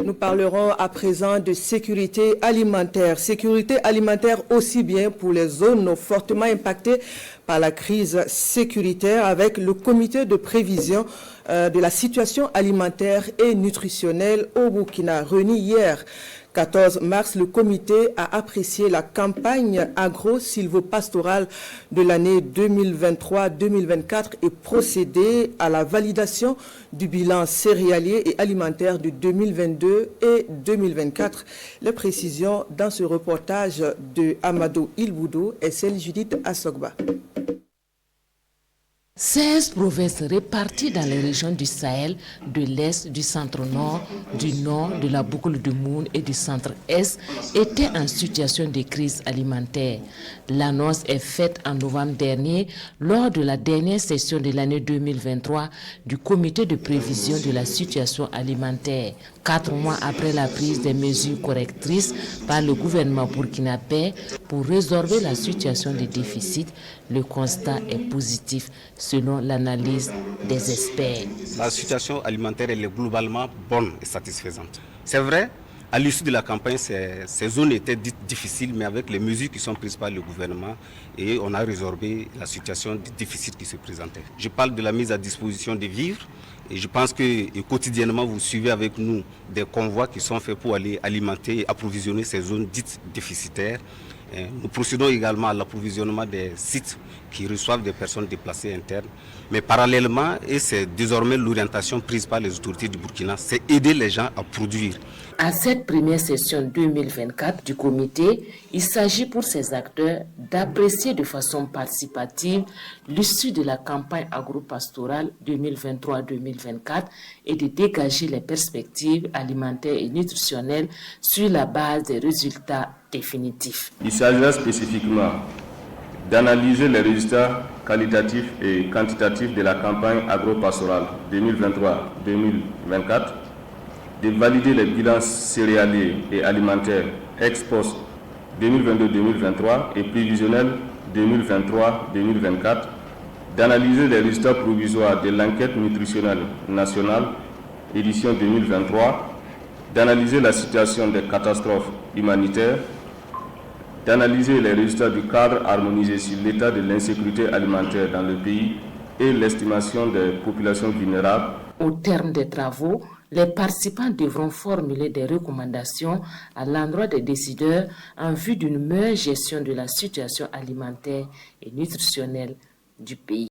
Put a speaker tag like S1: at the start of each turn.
S1: Nous parlerons à présent de sécurité alimentaire. Sécurité alimentaire aussi bien pour les zones fortement impactées par la crise sécuritaire avec le comité de prévision de la situation alimentaire et nutritionnelle au Burkina. Réuni hier 14 mars, le comité a apprécié la campagne agro-sylvopastorale de l'année 2023-2024 et procédé à la validation du bilan céréalier et alimentaire de 2022 et 2024. Les précisions dans ce reportage de Amadou Ilboudou et celle Judith Assogba.
S2: 16 provinces réparties dans les régions du Sahel, de l'Est, du centre-nord, du nord, de la boucle de Moune et du centre-Est étaient en situation de crise alimentaire. L'annonce est faite en novembre dernier lors de la dernière session de l'année 2023 du comité de prévision de la situation alimentaire. 4 mois après la prise des mesures correctrices par le gouvernement burkinabé pour résorber la situation de déficit, le constat est positif selon l'analyse des experts.
S3: La situation alimentaire elle est globalement bonne et satisfaisante. C'est vrai, à l'issue de la campagne, ces zones étaient dites difficiles, mais avec les mesures qui sont prises par le gouvernement, et on a résorbé la situation de déficit qui se présentait. Je parle de la mise à disposition des vivres, et je pense que quotidiennement, vous suivez avec nous des convois qui sont faits pour aller alimenter et approvisionner ces zones dites déficitaires. Nous procédons également à l'approvisionnement des sites qui reçoivent des personnes déplacées internes. Mais parallèlement, et c'est désormais l'orientation prise par les autorités du Burkina, c'est aider les gens à produire.
S2: À cette première session 2024 du comité, il s'agit pour ces acteurs d'apprécier de façon participative l'issue de la campagne agro-pastorale 2023-2024 et de dégager les perspectives alimentaires et nutritionnelles sur la base des résultats définitifs.
S4: Il s'agit spécifiquement d'analyser les résultats qualitatifs et quantitatifs de la campagne agro-pastorale 2023-2024, de valider les bilans céréaliers et alimentaires ex post 2022-2023 et prévisionnels 2023-2024, d'analyser les résultats provisoires de l'enquête nutritionnelle nationale édition 2023, d'analyser la situation des catastrophes humanitaires, d'analyser les résultats du cadre harmonisé sur l'état de l'insécurité alimentaire dans le pays et l'estimation des populations vulnérables.
S2: Au terme des travaux, les participants devront formuler des recommandations à l'endroit des décideurs en vue d'une meilleure gestion de la situation alimentaire et nutritionnelle du pays.